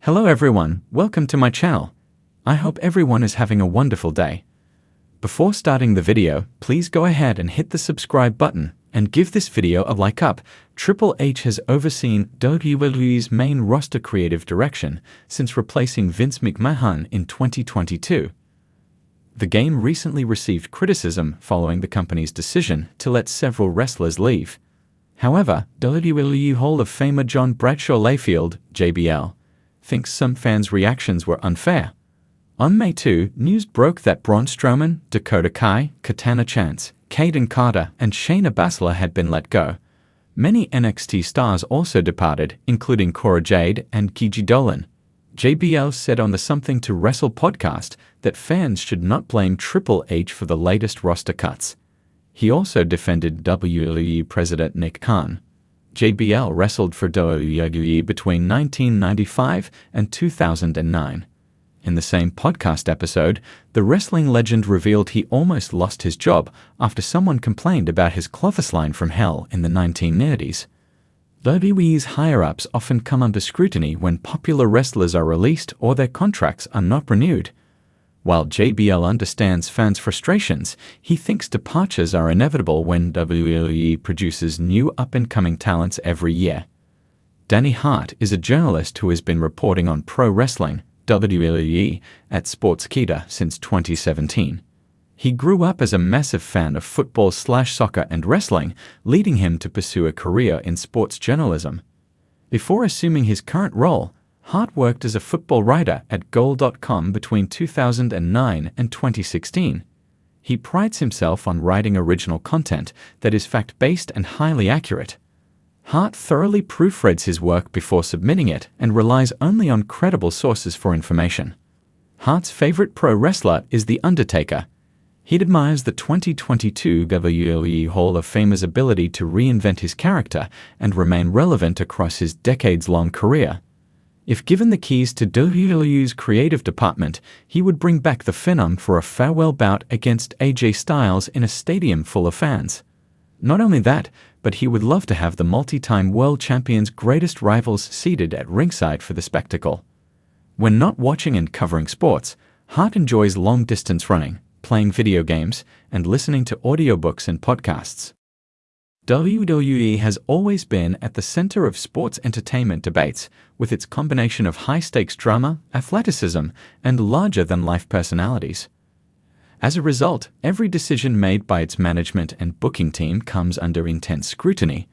Hello everyone, welcome to my channel. I hope everyone is having a wonderful day. Before starting the video, please go ahead and hit the subscribe button and give this video a like up. Triple H has overseen WWE's main roster creative direction since replacing Vince McMahon in 2022. The game recently received criticism following the company's decision to let several wrestlers leave. However, WWE Hall of Famer John Bradshaw Layfield, JBL, thinks some fans' reactions were unfair. On May 2, news broke that Braun Strowman, Dakota Kai, Katana Chance, Kaden Carter, and Shayna Baszler had been let go. Many NXT stars also departed, including Cora Jade and Gigi Dolan. JBL said on the Something to Wrestle podcast that fans should not blame Triple H for the latest roster cuts. He also defended WWE President Nick Khan. JBL wrestled for WWE between 1995 and 2009. In the same podcast episode, the wrestling legend revealed he almost lost his job after someone complained about his clothes line from hell in the 1990s. WWE's higher-ups often come under scrutiny when popular wrestlers are released or their contracts are not renewed. While JBL understands fans' frustrations, he thinks departures are inevitable when WWE produces new up-and-coming talents every year. Danny Hart is a journalist who has been reporting on pro wrestling, WWE, at Sportskeeda since 2017. He grew up as a massive fan of football/soccer and wrestling, leading him to pursue a career in sports journalism. Before assuming his current role, Hart worked as a football writer at Goal.com between 2009 and 2016. He prides himself on writing original content that is fact-based and highly accurate. Hart thoroughly proofreads his work before submitting it and relies only on credible sources for information. Hart's favorite pro wrestler is The Undertaker. He admires the 2022 WWE Hall of Famer's ability to reinvent his character and remain relevant across his decades-long career. If given the keys to WWE's creative department, he would bring back the Phenom for a farewell bout against AJ Styles in a stadium full of fans. Not only that, but he would love to have the multi-time world champion's greatest rivals seated at ringside for the spectacle. When not watching and covering sports, Hart enjoys long-distance running, playing video games, and listening to audiobooks and podcasts. WWE has always been at the center of sports entertainment debates, with its combination of high-stakes drama, athleticism, and larger-than-life personalities. As a result, every decision made by its management and booking team comes under intense scrutiny.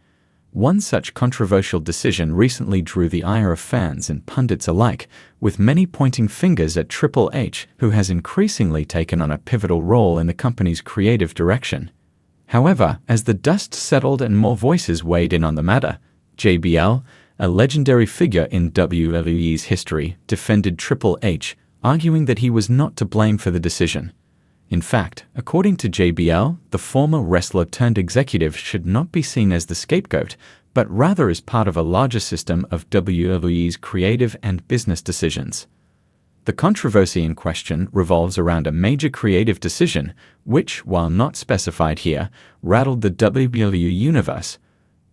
One such controversial decision recently drew the ire of fans and pundits alike, with many pointing fingers at Triple H, who has increasingly taken on a pivotal role in the company's creative direction. However, as the dust settled and more voices weighed in on the matter, JBL, a legendary figure in WWE's history, defended Triple H, arguing that he was not to blame for the decision. In fact, according to JBL, the former wrestler-turned-executive should not be seen as the scapegoat, but rather as part of a larger system of WWE's creative and business decisions. The controversy in question revolves around a major creative decision, which, while not specified here, rattled the WWE universe.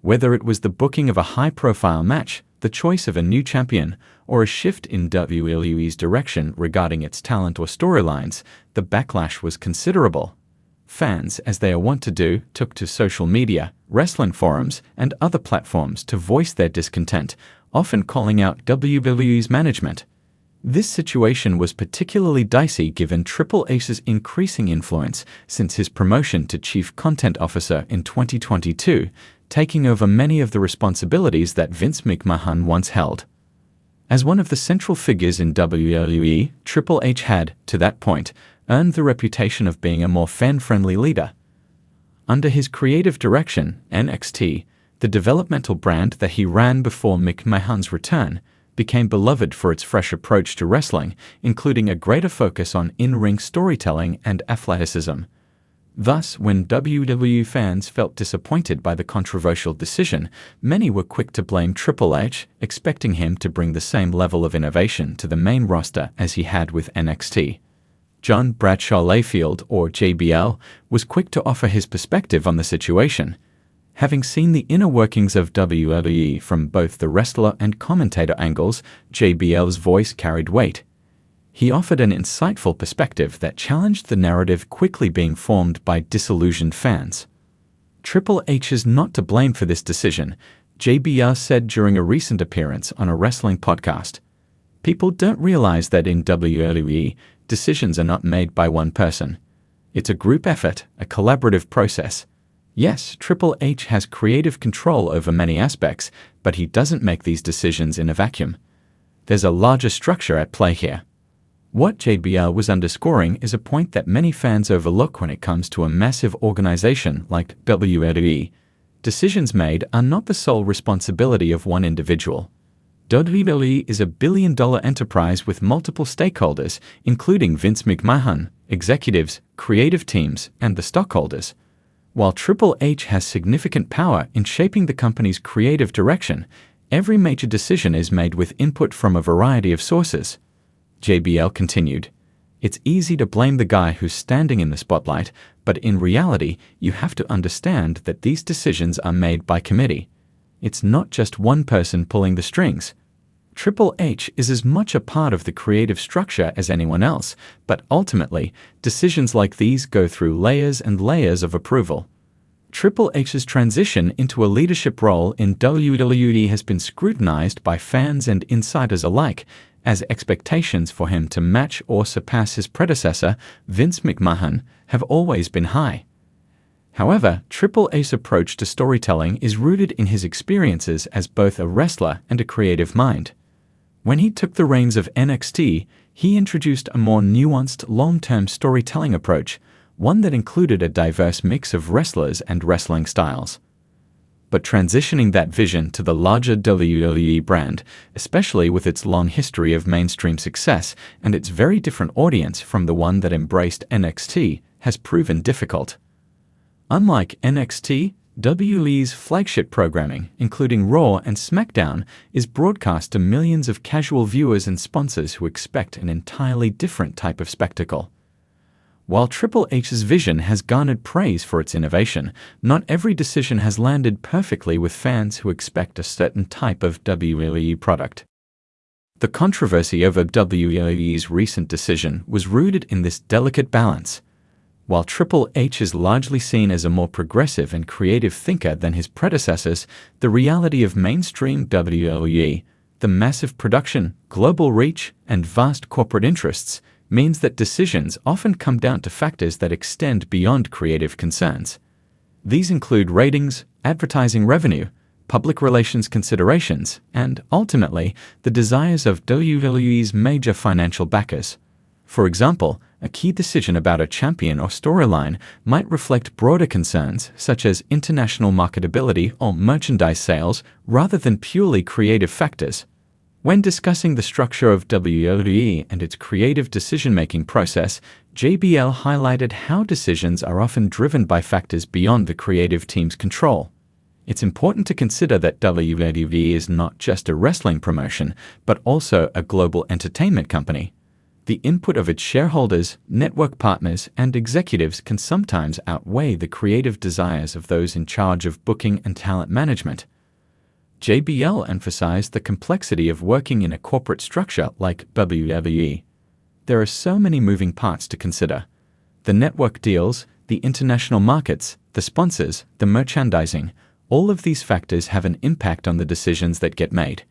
Whether it was the booking of a high-profile match, the choice of a new champion, or a shift in WWE's direction regarding its talent or storylines, the backlash was considerable. Fans, as they are wont to do, took to social media, wrestling forums, and other platforms to voice their discontent, often calling out WWE's management. This situation was particularly dicey given Triple H's increasing influence since his promotion to Chief Content Officer in 2022, taking over many of the responsibilities that Vince McMahon once held. As one of the central figures in WWE, Triple H had, to that point, earned the reputation of being a more fan-friendly leader. Under his creative direction, NXT, the developmental brand that he ran before McMahon's return, became beloved for its fresh approach to wrestling, including a greater focus on in-ring storytelling and athleticism. Thus, when WWE fans felt disappointed by the controversial decision, many were quick to blame Triple H, expecting him to bring the same level of innovation to the main roster as he had with NXT. John Bradshaw Layfield, or JBL, was quick to offer his perspective on the situation. Having seen the inner workings of WWE from both the wrestler and commentator angles, JBL's voice carried weight. He offered an insightful perspective that challenged the narrative quickly being formed by disillusioned fans. Triple H is not to blame for this decision, JBL said during a recent appearance on a wrestling podcast. People don't realize that in WWE, decisions are not made by one person. It's a group effort, a collaborative process. Yes, Triple H has creative control over many aspects, but he doesn't make these decisions in a vacuum. There's a larger structure at play here. What JBL was underscoring is a point that many fans overlook when it comes to a massive organization like WWE. Decisions made are not the sole responsibility of one individual. WWE is a billion-dollar enterprise with multiple stakeholders, including Vince McMahon, executives, creative teams, and the stockholders. While Triple H has significant power in shaping the company's creative direction, every major decision is made with input from a variety of sources. JBL continued, "It's easy to blame the guy who's standing in the spotlight, but in reality, you have to understand that these decisions are made by committee. It's not just one person pulling the strings. Triple H is as much a part of the creative structure as anyone else, but ultimately, decisions like these go through layers and layers of approval." Triple H's transition into a leadership role in WWE has been scrutinized by fans and insiders alike, as expectations for him to match or surpass his predecessor, Vince McMahon, have always been high. However, Triple H's approach to storytelling is rooted in his experiences as both a wrestler and a creative mind. When he took the reins of NXT, he introduced a more nuanced, long-term storytelling approach, one that included a diverse mix of wrestlers and wrestling styles. But transitioning that vision to the larger WWE brand, especially with its long history of mainstream success and its very different audience from the one that embraced NXT, has proven difficult. Unlike NXT, WWE's flagship programming, including Raw and SmackDown, is broadcast to millions of casual viewers and sponsors who expect an entirely different type of spectacle. While Triple H's vision has garnered praise for its innovation, not every decision has landed perfectly with fans who expect a certain type of WWE product. The controversy over WWE's recent decision was rooted in this delicate balance. While Triple H is largely seen as a more progressive and creative thinker than his predecessors, the reality of mainstream WWE, the massive production, global reach, and vast corporate interests, means that decisions often come down to factors that extend beyond creative concerns. These include ratings, advertising revenue, public relations considerations, and, ultimately, the desires of WWE's major financial backers. For example, a key decision about a champion or storyline might reflect broader concerns such as international marketability or merchandise sales rather than purely creative factors. When discussing the structure of WWE and its creative decision-making process, JBL highlighted how decisions are often driven by factors beyond the creative team's control. It's important to consider that WWE is not just a wrestling promotion, but also a global entertainment company. The input of its shareholders, network partners, and executives can sometimes outweigh the creative desires of those in charge of booking and talent management. JBL emphasized the complexity of working in a corporate structure like WWE. There are so many moving parts to consider. The network deals, the international markets, the sponsors, the merchandising, all of these factors have an impact on the decisions that get made.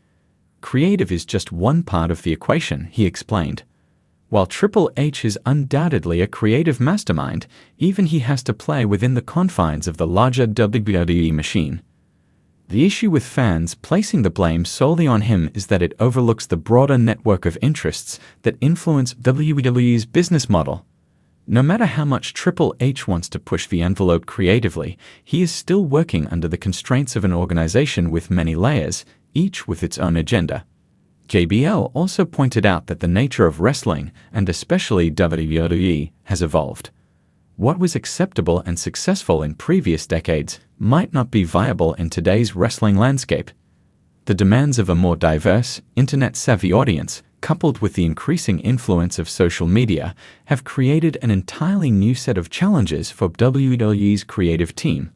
Creative is just one part of the equation, he explained. While Triple H is undoubtedly a creative mastermind, even he has to play within the confines of the larger WWE machine. The issue with fans placing the blame solely on him is that it overlooks the broader network of interests that influence WWE's business model. No matter how much Triple H wants to push the envelope creatively, he is still working under the constraints of an organization with many layers, each with its own agenda. JBL also pointed out that the nature of wrestling, and especially WWE, has evolved. What was acceptable and successful in previous decades might not be viable in today's wrestling landscape. The demands of a more diverse, internet-savvy audience, coupled with the increasing influence of social media, have created an entirely new set of challenges for WWE's creative team.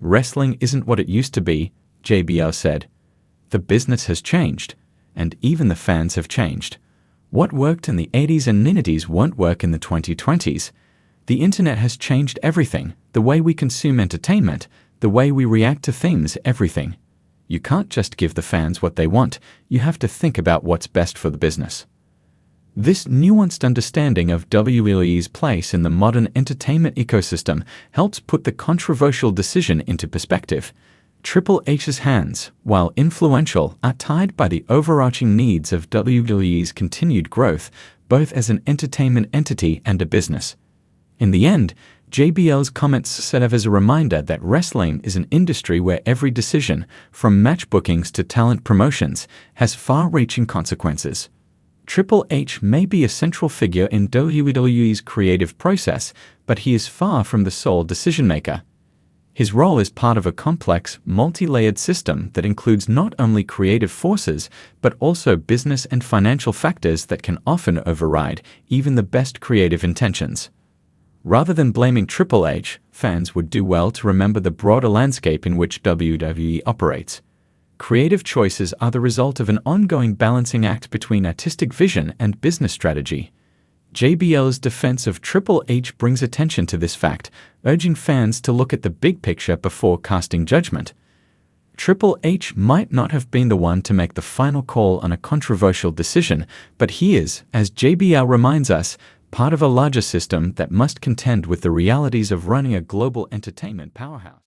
Wrestling isn't what it used to be, JBL said. The business has changed, and even the fans have changed. What worked in the 80s and 90s won't work in the 2020s. The internet has changed everything, the way we consume entertainment, the way we react to things, everything. You can't just give the fans what they want, you have to think about what's best for the business. This nuanced understanding of WWE's place in the modern entertainment ecosystem helps put the controversial decision into perspective. Triple H's hands, while influential, are tied by the overarching needs of WWE's continued growth, both as an entertainment entity and a business. In the end, JBL's comments serve as a reminder that wrestling is an industry where every decision, from match bookings to talent promotions, has far-reaching consequences. Triple H may be a central figure in WWE's creative process, but he is far from the sole decision-maker. His role is part of a complex, multi-layered system that includes not only creative forces, but also business and financial factors that can often override even the best creative intentions. Rather than blaming Triple H, fans would do well to remember the broader landscape in which WWE operates. Creative choices are the result of an ongoing balancing act between artistic vision and business strategy. JBL's defense of Triple H brings attention to this fact, urging fans to look at the big picture before casting judgment. Triple H might not have been the one to make the final call on a controversial decision, but he is, as JBL reminds us, part of a larger system that must contend with the realities of running a global entertainment powerhouse.